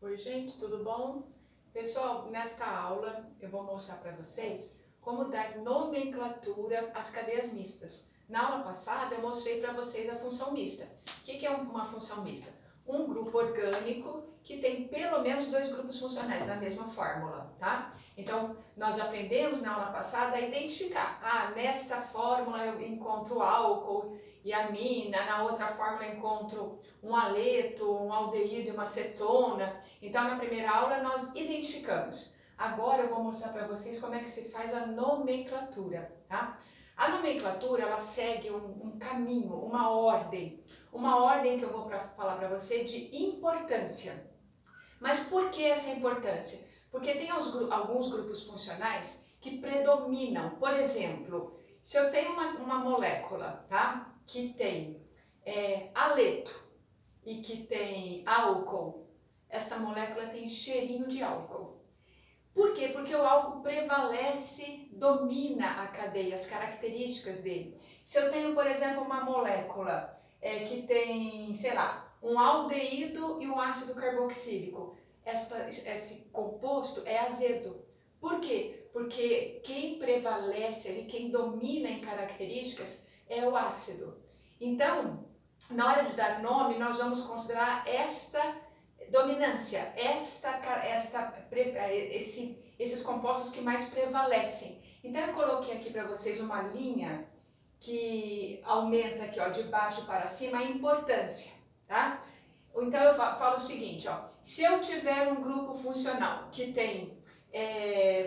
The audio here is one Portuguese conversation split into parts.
Oi, gente, tudo bom? Pessoal, nesta aula eu vou mostrar para vocês como dar nomenclatura às cadeias mistas. Na aula passada eu mostrei para vocês a função mista. O que é uma função mista? Um grupo orgânico que tem pelo menos dois grupos funcionais na mesma fórmula, tá? Então, nós aprendemos na aula passada a identificar. Nesta fórmula eu encontro álcool e amina, na outra fórmula eu encontro um aleto, um aldeído e uma cetona. Então, na primeira aula, nós identificamos. Agora eu vou mostrar para vocês como é que se faz a nomenclatura, tá? A nomenclatura, ela segue um caminho, uma ordem que eu vou falar para você de importância. Mas por que essa importância? Porque tem alguns grupos funcionais que predominam. Por exemplo, se eu tenho uma molécula, tá? Que tem aleto e que tem álcool, esta molécula tem cheirinho de álcool. Por quê? Porque o álcool prevalece, domina a cadeia, as características dele. Se eu tenho, por exemplo, uma molécula que tem, sei lá, um aldeído e um ácido carboxílico, esse composto é azedo. Por quê? Porque quem prevalece ali, quem domina em características é o ácido. Então, na hora de dar nome, nós vamos considerar esta dominância, esses compostos que mais prevalecem. Então eu coloquei aqui para vocês uma linha que aumenta aqui, ó, de baixo para cima a importância, tá? Então eu falo o seguinte, ó, se eu tiver um grupo funcional que tem,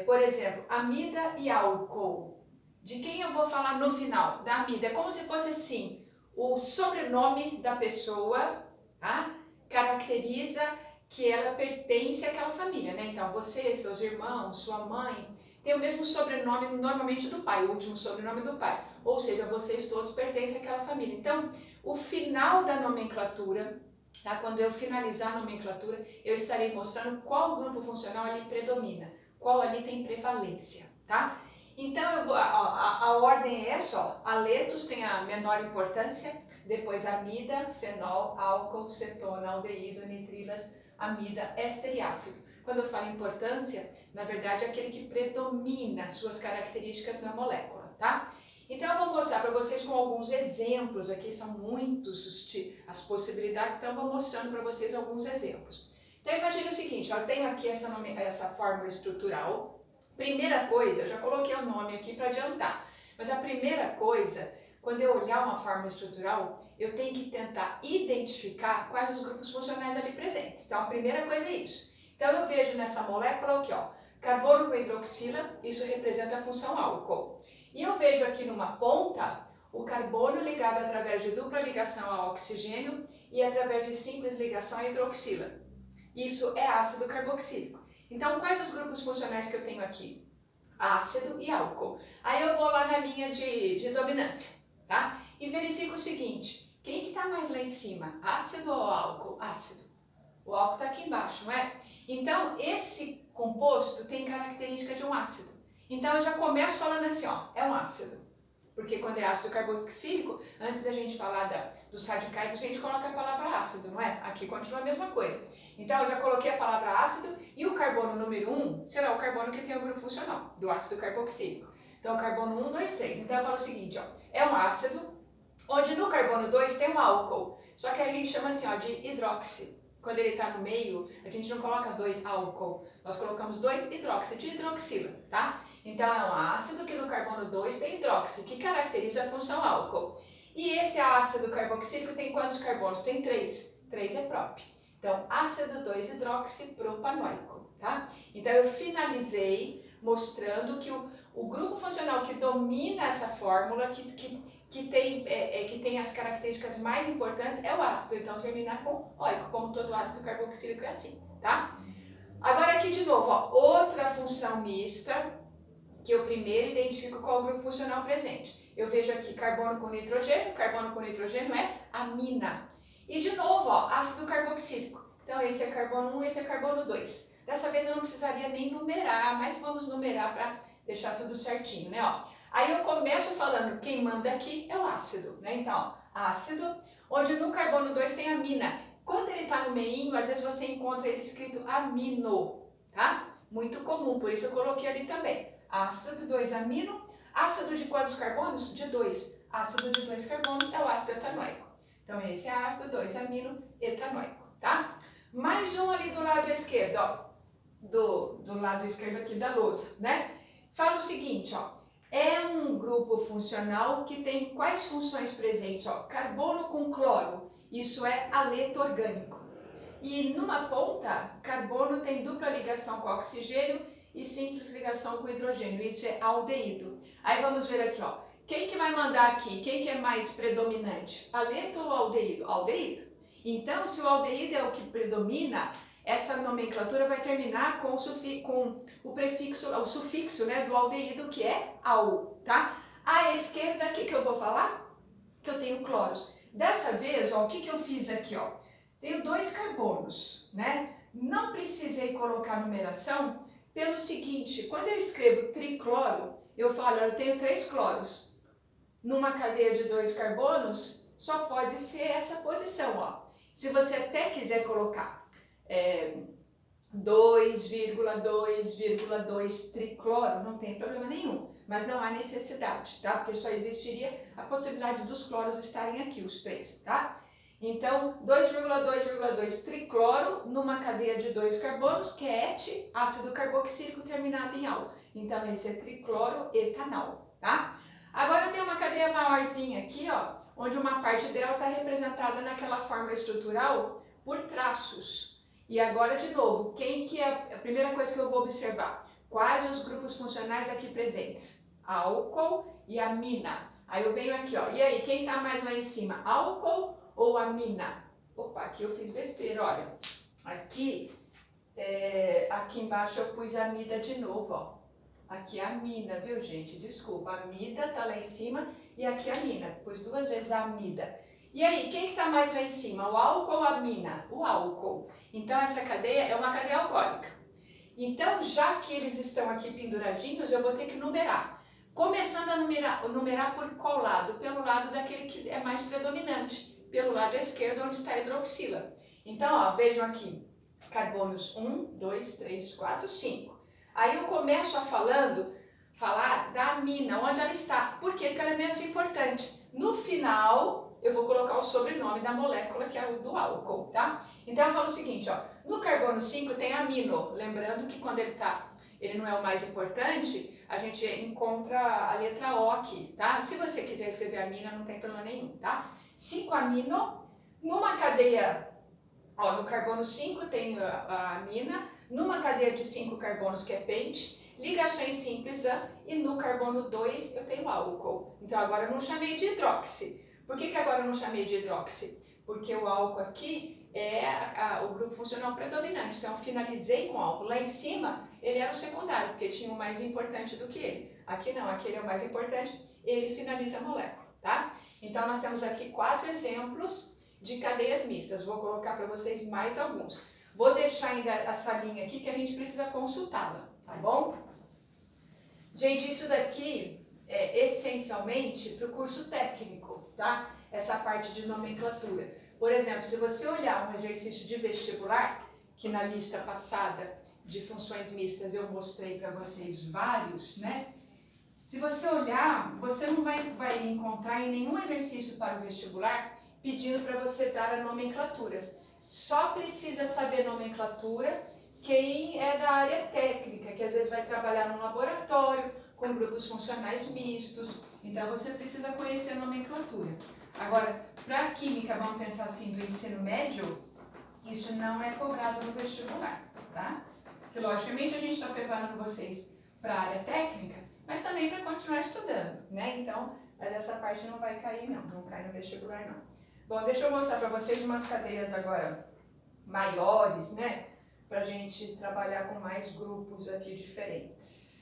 por exemplo, amida e álcool, de quem eu vou falar no final? Da amida. É como se fosse assim, o sobrenome da pessoa, tá? Caracteriza que ela pertence àquela família, né? Então você, seus irmãos, sua mãe, tem o mesmo sobrenome normalmente do pai, o último sobrenome do pai. Ou seja, vocês todos pertencem àquela família. Então, o final da nomenclatura, tá? Quando eu finalizar a nomenclatura, eu estarei mostrando qual grupo funcional ali predomina, qual ali tem prevalência, tá? Então, a ordem é essa, ó. Aletos tem a menor importância, depois amida, fenol, álcool, cetona, aldeído, nitrilas, amida, éster e ácido. Quando eu falo importância, na verdade é aquele que predomina suas características na molécula, tá? Então eu vou mostrar para vocês com alguns exemplos, aqui são muitos as possibilidades, então eu vou mostrando para vocês alguns exemplos. Então imagine o seguinte, ó, eu tenho aqui essa fórmula estrutural. Primeira coisa, eu já coloquei o nome aqui para adiantar, mas a primeira coisa, quando eu olhar uma fórmula estrutural, eu tenho que tentar identificar quais os grupos funcionais ali presentes. Então a primeira coisa é isso. Então eu vejo nessa molécula aqui, ó, carbono com hidroxila, isso representa a função álcool. E eu vejo aqui numa ponta o carbono ligado através de dupla ligação ao oxigênio e através de simples ligação à hidroxila. Isso é ácido carboxílico. Então, quais os grupos funcionais que eu tenho aqui? Ácido e álcool. Aí eu vou lá na linha de dominância, tá? E verifico o seguinte, quem que tá mais lá em cima? Ácido ou álcool? Ácido. O álcool está aqui embaixo, não é? Então, esse composto tem característica de um ácido. Então, eu já começo falando assim, ó, é um ácido. Porque quando é ácido carboxílico, antes da gente falar dos radicais, a gente coloca a palavra ácido, não é? Aqui continua a mesma coisa. Então, eu já coloquei a palavra ácido e o carbono número 1 será o carbono que tem o grupo funcional, do ácido carboxílico. Então, carbono 1, 2, 3. Então, eu falo o seguinte, ó, é um ácido, onde no carbono 2 tem um álcool, só que a gente chama assim, ó, de hidróxido. Quando ele está no meio, a gente não coloca 2 álcool, nós colocamos 2 hidróxido, de hidroxila, tá? Então é um ácido que no carbono 2 tem hidróxido, que caracteriza a função álcool. E esse ácido carboxílico tem quantos carbonos? Tem 3. 3 é prop. Então, ácido 2-hidroxipropanoico, tá? Então eu finalizei mostrando que o grupo funcional que domina essa fórmula, que tem as características mais importantes é o ácido, então terminar com óico, como todo ácido carboxílico é assim, tá? Agora aqui de novo, ó, outra função mista, que eu primeiro identifico qual o grupo funcional presente. Eu vejo aqui carbono com nitrogênio é amina. E de novo, ó, ácido carboxílico. Então esse é carbono 1, esse é carbono 2. Dessa vez eu não precisaria nem numerar, mas vamos numerar para deixar tudo certinho, né? Ó. Aí eu começo falando, quem manda aqui é o ácido, né? Então, ó, ácido, onde no carbono 2 tem amina. Quando ele está no meinho, às vezes você encontra ele escrito amino, tá? Muito comum, por isso eu coloquei ali também. Ácido de 2-amino, ácido de quantos carbonos? De 2. Ácido de 2 carbonos é o ácido etanoico. Então esse é ácido 2-amino etanoico, tá? Mais um ali do lado esquerdo, ó. Do lado esquerdo aqui da lousa, né? Fala o seguinte, ó. É um grupo funcional que tem quais funções presentes? Ó, carbono com cloro, isso é haleto orgânico. E numa ponta, carbono tem dupla ligação com oxigênio e simples ligação com hidrogênio, isso é aldeído. Aí vamos ver aqui, ó. Quem que vai mandar aqui? Quem que é mais predominante? Haleto ou aldeído? Aldeído. Então, se o aldeído é o que predomina, essa nomenclatura vai terminar com o prefixo, o sufixo, né, do aldeído, que é al, tá? À esquerda, o que eu vou falar? Que eu tenho cloros. Dessa vez, ó, o que eu fiz aqui, ó? Tenho 2 carbonos, né? Não precisei colocar numeração pelo seguinte, quando eu escrevo tricloro, eu falo, eu tenho 3 cloros. Numa cadeia de 2 carbonos, só pode ser essa posição, ó. Se você até quiser colocar 2,2,2 tricloro, não tem problema nenhum, mas não há necessidade, tá? Porque só existiria a possibilidade dos cloros estarem aqui, os 3, tá? Então, 2,2,2 tricloro numa cadeia de 2 carbonos, que é ET, ácido carboxílico terminado em al. Então, esse é tricloro etanol, tá? Agora tem uma cadeia maiorzinha aqui, ó, onde uma parte dela está representada naquela fórmula estrutural por traços. E agora, de novo, quem que é a primeira coisa que eu vou observar? Quais os grupos funcionais aqui presentes? Álcool e amina. Aí eu venho aqui, ó. E aí, quem está mais lá em cima? Álcool ou amina? Opa, aqui eu fiz besteira, olha. Aqui embaixo eu pus amida de novo, ó. Aqui é amina, viu, gente? Desculpa, a amida tá lá em cima e aqui a amina. Pus 2 vezes a amida. E aí, quem que tá mais lá em cima? O álcool ou a amina? O álcool. Então, essa cadeia é uma cadeia alcoólica. Então, já que eles estão aqui penduradinhos, eu vou ter que numerar. Começando a numerar por qual lado? Pelo lado daquele que é mais predominante. Pelo lado esquerdo, onde está a hidroxila. Então, ó, vejam aqui. Carbonos 1, 2, 3, 4, 5. Aí eu começo a falar da amina, onde ela está. Por quê? Porque ela é menos importante. No final, eu vou colocar o sobrenome da molécula, que é o do álcool, tá? Então eu falo o seguinte, ó. No carbono 5 tem amino. Lembrando que quando ele não é o mais importante, a gente encontra a letra O aqui, tá? Se você quiser escrever amina, não tem problema nenhum, tá? 5-amino, numa cadeia, ó, no carbono 5 tem a amina, numa cadeia de 5 carbonos que é pente, ligações simples, e no carbono 2 eu tenho álcool. Então agora eu não chamei de hidróxi. Por que agora eu não chamei de hidróxi? Porque o álcool aqui é o grupo funcional predominante, então eu finalizei com álcool. Lá em cima ele era o secundário, porque tinha o mais importante do que ele. Aqui não, aqui ele é o mais importante, ele finaliza a molécula, tá? Então nós temos aqui 4 exemplos de cadeias mistas. Vou colocar para vocês mais alguns. Vou deixar ainda essa linha aqui que a gente precisa consultá-la, tá bom? Gente, isso daqui é essencialmente para o curso técnico, tá? Essa parte de nomenclatura. Por exemplo, se você olhar um exercício de vestibular, que na lista passada de funções mistas eu mostrei para vocês vários, né? Se você olhar, você não vai encontrar em nenhum exercício para o vestibular pedindo para você dar a nomenclatura. Só precisa saber nomenclatura quem é da área técnica, que às vezes vai trabalhar num laboratório com grupos funcionais mistos. Então você precisa conhecer a nomenclatura. Agora, para a química, vamos pensar assim, do ensino médio, isso não é cobrado no vestibular, tá? Porque logicamente a gente está preparando vocês para a área técnica, mas também para continuar estudando, né? Então, mas essa parte não vai cair não cai no vestibular não. Bom, deixa eu mostrar para vocês umas cadeias agora maiores, né? Para a gente trabalhar com mais grupos aqui diferentes.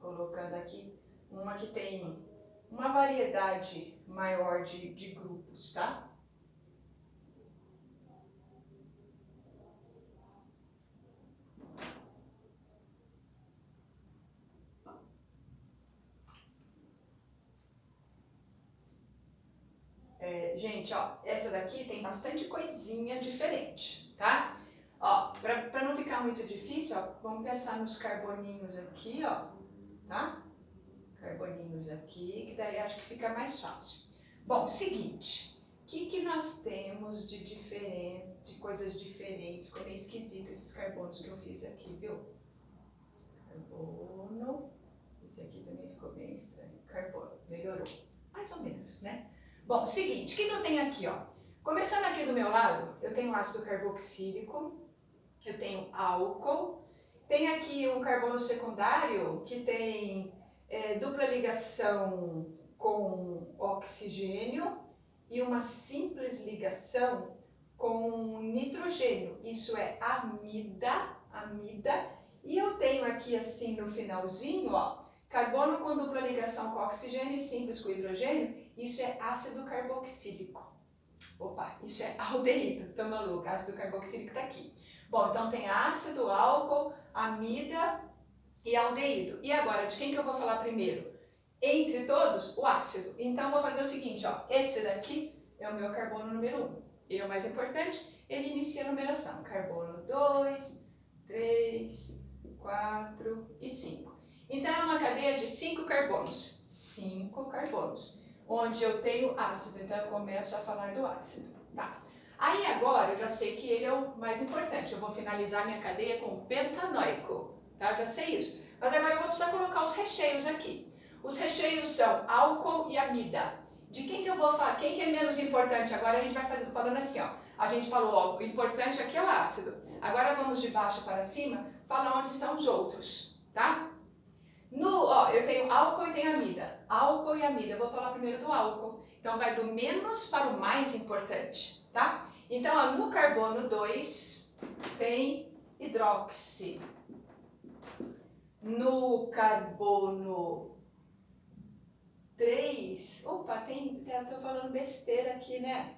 Colocando aqui uma que tem uma variedade maior de grupos, tá? gente, ó, essa daqui tem bastante coisinha diferente, tá? Ó, pra não ficar muito difícil, ó, vamos pensar nos carboninhos aqui, ó, tá? Carboninhos aqui, que daí acho que fica mais fácil. Bom, seguinte, o que nós temos de diferente, de coisas diferentes? Ficou meio esquisito esses carbonos que eu fiz aqui, viu? Carbono, esse aqui também ficou bem estranho. Carbono, melhorou, mais ou menos, né? Bom, seguinte, o que eu tenho aqui, ó? Começando aqui do meu lado, eu tenho ácido carboxílico, eu tenho álcool, tem aqui um carbono secundário que tem dupla ligação com oxigênio e uma simples ligação com nitrogênio, isso é amida, e eu tenho aqui assim no finalzinho, ó, carbono com dupla ligação com oxigênio e simples com hidrogênio, isso é ácido carboxílico. Opa, isso é aldeído, tô maluca, ácido carboxílico tá aqui. Bom, então tem ácido, álcool, amida e aldeído. E agora, de quem que eu vou falar primeiro? Entre todos, o ácido. Então eu vou fazer o seguinte, ó, esse daqui é o meu carbono número 1. Ele é o mais importante, ele inicia a numeração. Carbono 2, 3, 4 e 5. Então é uma cadeia de 5 carbonos. 5 carbonos. Onde eu tenho ácido, então eu começo a falar do ácido, tá? Aí agora eu já sei que ele é o mais importante, eu vou finalizar minha cadeia com pentanóico, tá? Eu já sei isso. Mas agora eu vou precisar colocar os recheios aqui. Os recheios são álcool e amida. De quem que eu vou falar? Quem que é menos importante? Agora a gente vai falando assim, ó. A gente falou, ó, o importante aqui é o ácido. Agora vamos de baixo para cima, falar onde estão os outros, tá? Ó, eu tenho álcool e tenho amida. Álcool e amida. Eu vou falar primeiro do álcool. Então vai do menos para o mais importante, tá? Então, ó, no carbono 2 tem hidróxido. No carbono 3, opa, eu tô falando besteira aqui, né?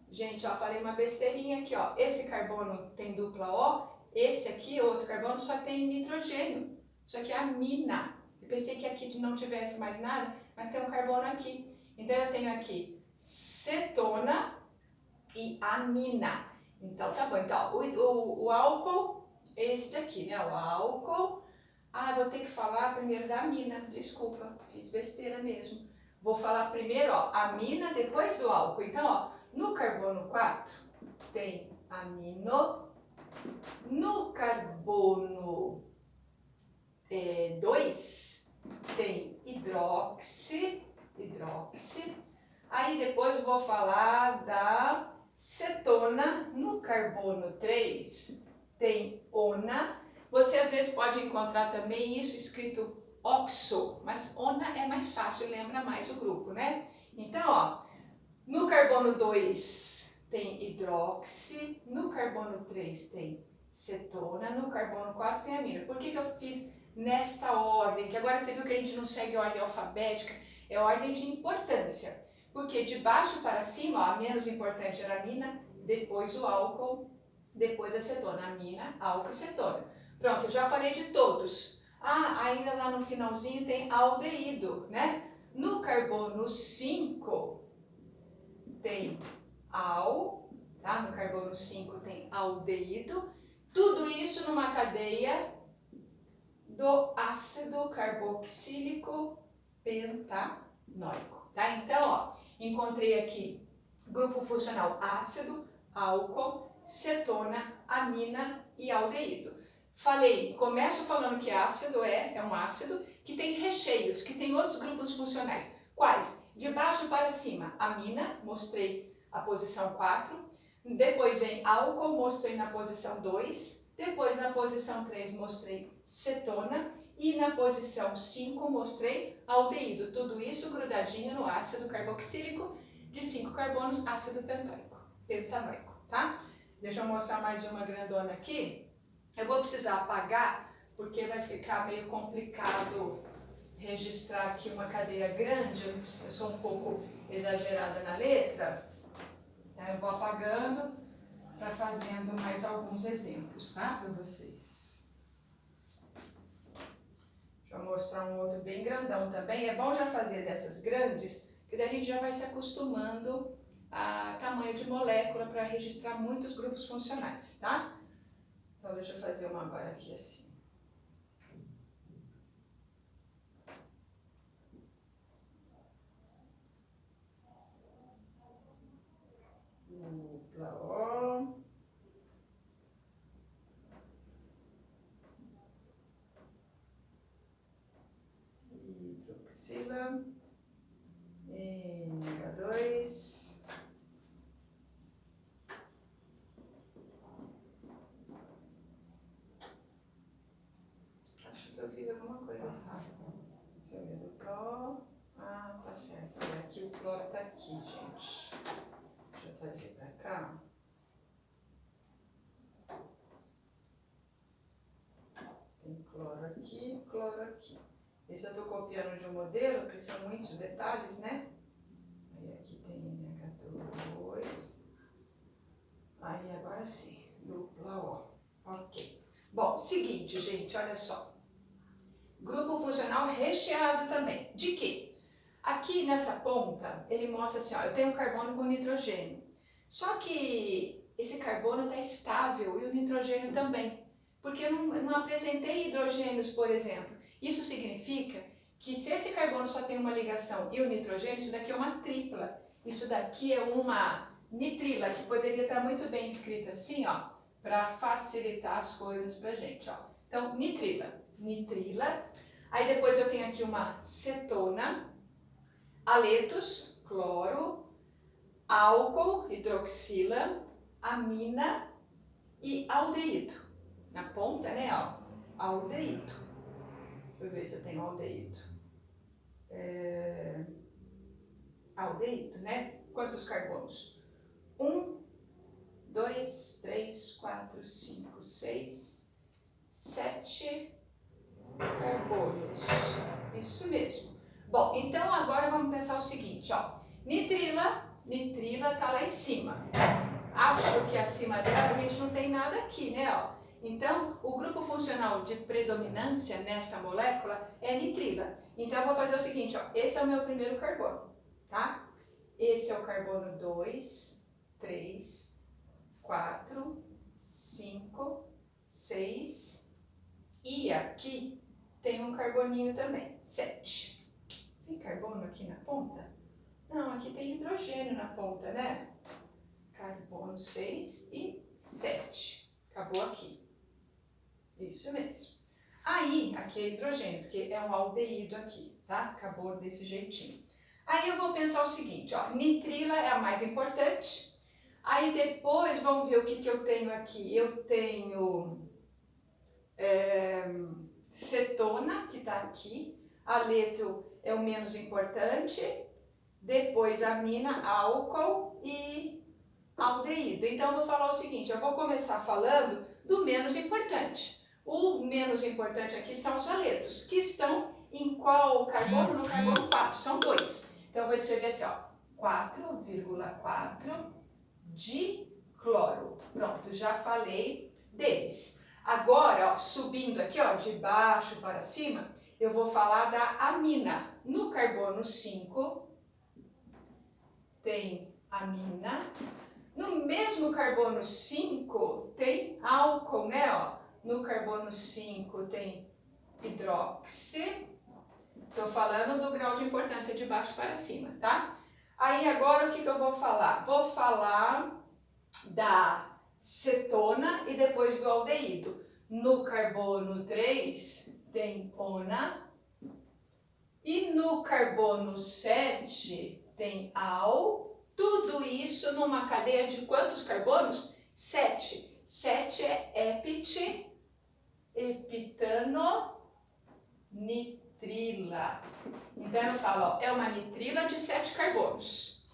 Gente, ó, falei uma besteirinha aqui, ó. Esse carbono tem dupla O, esse aqui, outro carbono, só tem nitrogênio. Isso aqui é amina. Eu pensei que aqui não tivesse mais nada, mas tem um carbono aqui. Então eu tenho aqui cetona e amina. Então tá bom. Então o álcool é esse daqui, né? O álcool. Ah, vou ter que falar primeiro da amina. Desculpa, fiz besteira mesmo. Vou falar primeiro, ó, amina, depois do álcool. Então, ó, no carbono 4 tem amino. No carbono 2 tem hidróxido. Aí depois eu vou falar da cetona. No carbono 3 tem ona. Você às vezes pode encontrar também isso escrito oxo, mas ona é mais fácil, lembra mais o grupo, né? Então, ó, no carbono 2 tem hidróxido, no carbono 3 tem cetona, no carbono 4 tem amina. Por que eu fiz nesta ordem? Que agora você viu que a gente não segue ordem alfabética, é ordem de importância. Porque de baixo para cima, ó, a menos importante era a amina, depois o álcool, depois a cetona. Amina, álcool e cetona. Pronto, eu já falei de todos. Ah, ainda lá no finalzinho tem aldeído, né? No carbono 5 tem tá? No carbono 5 tem aldeído. Tudo isso numa cadeia do ácido carboxílico pentanóico, tá? Então, ó, encontrei aqui grupo funcional ácido, álcool, cetona, amina e aldeído. Começo falando que ácido é um ácido que tem recheios, que tem outros grupos funcionais. Quais? De baixo para cima, amina, mostrei a posição 4. Depois vem álcool, mostrei na posição 2. Depois na posição 3 mostrei cetona. E na posição 5 mostrei aldeído. Tudo isso grudadinho no ácido carboxílico de 5 carbonos, ácido pentanóico, tá? Deixa eu mostrar mais uma grandona aqui. Eu vou precisar apagar, porque vai ficar meio complicado registrar aqui uma cadeia grande. Eu sou um pouco exagerada na letra. Eu vou apagando para fazendo mais alguns exemplos, tá? Para vocês. Deixa eu mostrar um outro bem grandão também. É bom já fazer dessas grandes, que daí a gente já vai se acostumando a tamanho de molécula para registrar muitos grupos funcionais, tá? Então deixa eu fazer uma agora aqui assim. Dupla O. Hidroxila. NH2. Acho que eu fiz alguma coisa errada. Deixa eu ver, dupla O. Ah, tá certo. E aqui o cloro tá aqui, gente. Deixa eu trazer pra cá. Tem cloro aqui, cloro aqui. Esse eu tô copiando de um modelo, porque são muitos detalhes, né? Aí aqui tem NH2. Aí agora sim, dupla O. Ok. Bom, seguinte, gente, olha só. Grupo funcional recheado também. De quê? Aqui nessa ponta, ele mostra assim, ó, eu tenho carbono com nitrogênio. Só que esse carbono está estável e o nitrogênio também. Porque eu não apresentei hidrogênios, por exemplo. Isso significa que se esse carbono só tem uma ligação e o nitrogênio, isso daqui é uma tripla. Isso daqui é uma nitrila, que poderia estar muito bem escrita assim, ó, para facilitar as coisas pra gente, ó. Então, nitrila. Aí depois eu tenho aqui uma cetona, haletos, cloro, álcool, hidroxila, amina e aldeído. Na ponta, né, ó, aldeído. Deixa eu ver se eu tenho aldeído. Aldeído, né? Quantos carbonos? 1, 2, 3, 4, 5, 6, 7 carbonos. Isso mesmo. Bom, então agora vamos pensar o seguinte, ó. Nitrila tá lá em cima. Acho que acima dela a gente não tem nada aqui, né, ó. Então, o grupo funcional de predominância nesta molécula é nitrila. Então, eu vou fazer o seguinte, ó. Esse é o meu primeiro carbono, tá? Esse é o carbono 2, 3, 4, 5, 6 e aqui tem um carboninho também, 7. Tem carbono aqui na ponta? Não, aqui tem hidrogênio na ponta, né? Carbono 6 e 7. Acabou aqui. Isso mesmo. Aí, aqui é hidrogênio, porque é um aldeído aqui, tá? Acabou desse jeitinho. Aí eu vou pensar o seguinte, ó, nitrila é a mais importante. Aí depois, vamos ver o que eu tenho aqui. Eu tenho cetona, que está aqui. Haleto é o menos importante. Depois amina, álcool e aldeído. Então eu vou falar o seguinte, eu vou começar falando do menos importante. O menos importante aqui são os haletos, que estão em qual carbono? No carbono 4, são 2. Então eu vou escrever assim, ó, 4,4 de cloro. Pronto, já falei deles. Agora, ó, subindo aqui, ó, de baixo para cima, eu vou falar da amina. No carbono 5 tem amina. No mesmo carbono 5 tem álcool, né, ó? No carbono 5 tem hidróxido. Estou falando do grau de importância de baixo para cima, tá? Aí agora o que eu vou falar? Vou falar da cetona e depois do aldeído. No carbono 3 tem ona e no carbono 7 tem al. Tudo isso numa cadeia de quantos carbonos? 7. 7 é epitano, nitrila. Então eu falo, ó, é uma nitrila de 7 carbonos.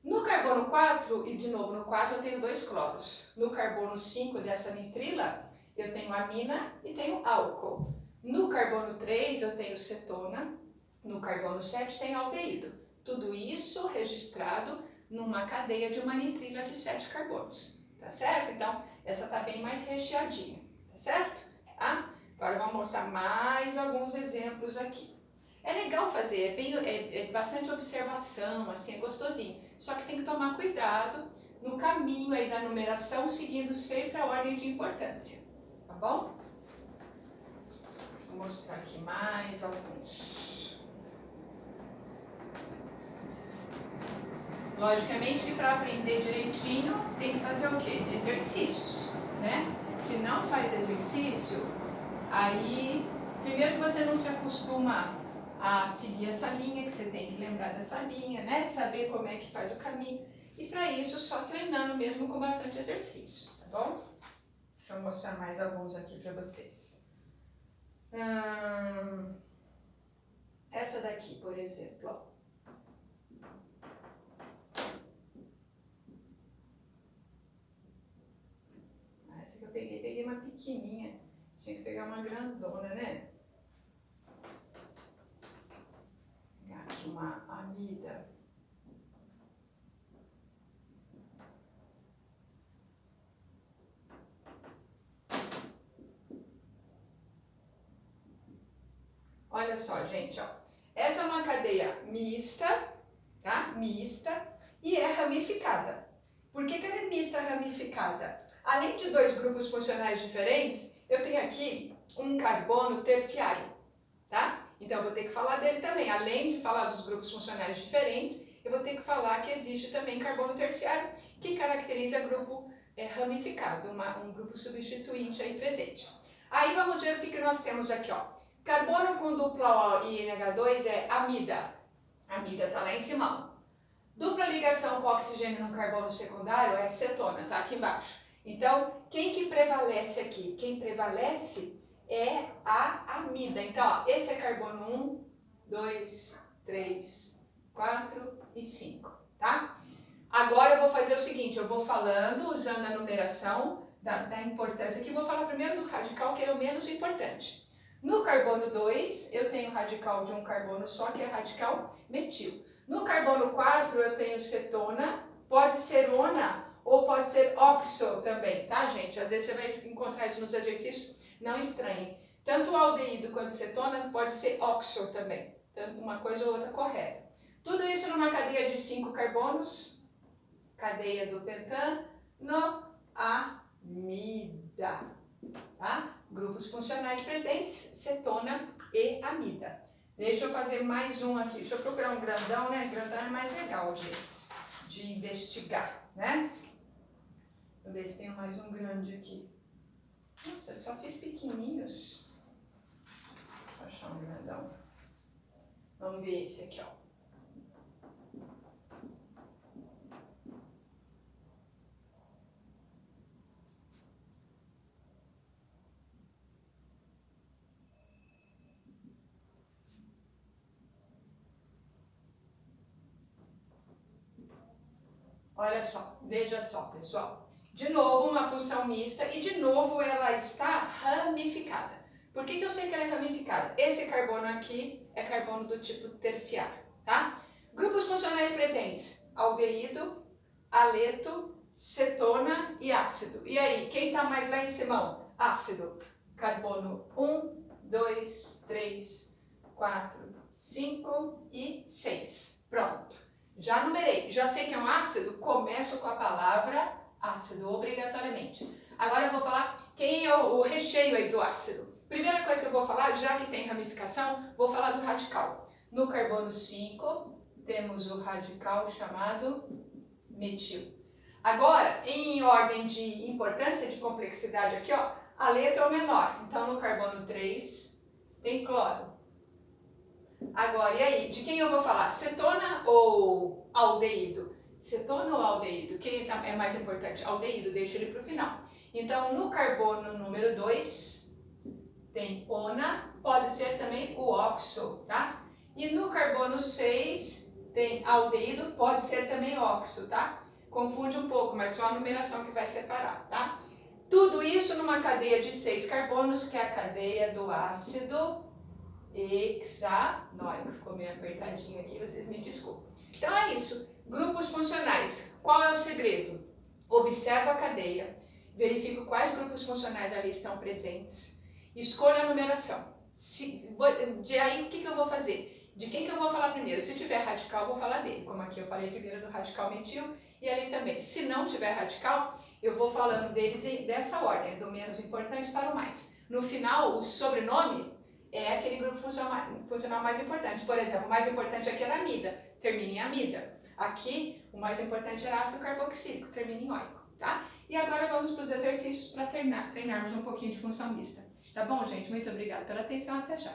No carbono 4, e de novo no 4 eu tenho 2 cloros. No carbono 5 dessa nitrila, eu tenho amina e tenho álcool. No carbono 3 eu tenho cetona, no carbono 7 tem aldeído. Tudo isso registrado numa cadeia de uma nitrila de 7 carbonos, tá certo? Então, essa tá bem mais recheadinha, tá certo? Tá? Agora vamos mostrar mais alguns exemplos aqui. É legal fazer, é bastante observação, assim, é gostosinho. só que tem que tomar cuidado no caminho aí da numeração, seguindo sempre a ordem de importância, tá bom? Vou mostrar aqui mais alguns. Logicamente que para aprender direitinho tem que fazer o quê? Exercícios, né? Se não faz exercício, aí primeiro que você não se acostuma a seguir essa linha, que você tem que lembrar dessa linha, né? Saber como é que faz o caminho. E para isso só treinando mesmo com bastante exercício, tá bom? Deixa eu mostrar mais alguns aqui para vocês. Essa daqui, por exemplo, ó. Essa que eu peguei uma pequenininha. Tinha que pegar uma grandona, né? Vou pegar aqui uma amida. Olha só, gente, ó. Essa é uma cadeia mista, tá? Mista e é ramificada. Por que ela é mista ramificada? Além de dois grupos funcionais diferentes, eu tenho aqui um carbono terciário, tá? Então eu vou ter que falar dele também. Além de falar dos grupos funcionais diferentes, eu vou ter que falar que existe também carbono terciário, que caracteriza grupo ramificado, um grupo substituinte aí presente. Aí vamos ver o que nós temos aqui, ó. Carbono com dupla O e NH2 é amida. Amida está lá em cima. Dupla ligação com oxigênio no carbono secundário é cetona, tá aqui embaixo. Então, quem que prevalece aqui? Quem prevalece é a amida. Então, ó, esse é carbono 1, 2, 3, 4 e 5, tá? Agora eu vou fazer o seguinte, eu vou falando, usando a numeração da importância, que vou falar primeiro do radical, que é o menos importante. No carbono 2, eu tenho radical de um carbono só, que é radical metil. No carbono 4, eu tenho cetona, pode ser ona ou pode ser oxo também, tá, gente? Às vezes você vai encontrar isso nos exercícios, não estranhem. Tanto o aldeído quanto cetonas pode ser oxo também, tanto uma coisa ou outra correta. Tudo isso numa cadeia de 5 carbonos, cadeia do pentano, amida, tá? Grupos funcionais presentes, cetona e amida. Deixa eu fazer mais um aqui. Deixa eu procurar um grandão, né? Grandão é mais legal de investigar, né? Deixa eu ver se tem mais um grande aqui. Nossa, eu só fiz pequenininhos. Vou achar um grandão. Vamos ver esse aqui, ó. Olha só, veja só, pessoal. De novo, uma função mista e de novo ela está ramificada. Por que eu sei que ela é ramificada? Esse carbono aqui é carbono do tipo terciário, tá? Grupos funcionais presentes, aldeído, aleto, cetona e ácido. E aí, quem está mais lá em cima? Ácido. Carbono 1, 2, 3, 4, 5 e 6. Pronto. Já numerei, já sei que é um ácido, começo com a palavra ácido, obrigatoriamente. Agora eu vou falar quem é o recheio aí do ácido. Primeira coisa que eu vou falar, já que tem ramificação, vou falar do radical. No carbono 5, temos o radical chamado metil. Agora, em ordem de importância, de complexidade aqui, ó, a letra é o menor. Então, no carbono 3, tem cloro. Agora, e aí? De quem eu vou falar? Cetona ou aldeído? Cetona ou aldeído? Quem é mais importante? Aldeído, deixa ele para o final. Então, no carbono número 2, tem ona, pode ser também o oxo, tá? E no carbono 6, tem aldeído, pode ser também oxo, tá? Confunde um pouco, mas só a numeração que vai separar, tá? Tudo isso numa cadeia de 6 carbonos, que é a cadeia do ácido hexanóico. Ficou meio apertadinho aqui, vocês me desculpem. Então é isso. Grupos funcionais. Qual é o segredo? Observa a cadeia, verifico quais grupos funcionais ali estão presentes, escolha a numeração. De aí, o que eu vou fazer? de quem que eu vou falar primeiro. Se tiver radical, eu vou falar dele, como aqui eu falei primeiro do radical metil e ali também. Se não tiver radical, eu vou falando deles dessa ordem, do menos importante para o mais. No final, o sobrenome é aquele grupo funcional mais importante. Por exemplo, o mais importante aqui era amida, termina em amida. Aqui, o mais importante era ácido carboxílico, termina em óico, tá? E agora vamos para os exercícios para treinarmos um pouquinho de função mista. Tá bom, gente? Muito obrigada pela atenção, até já.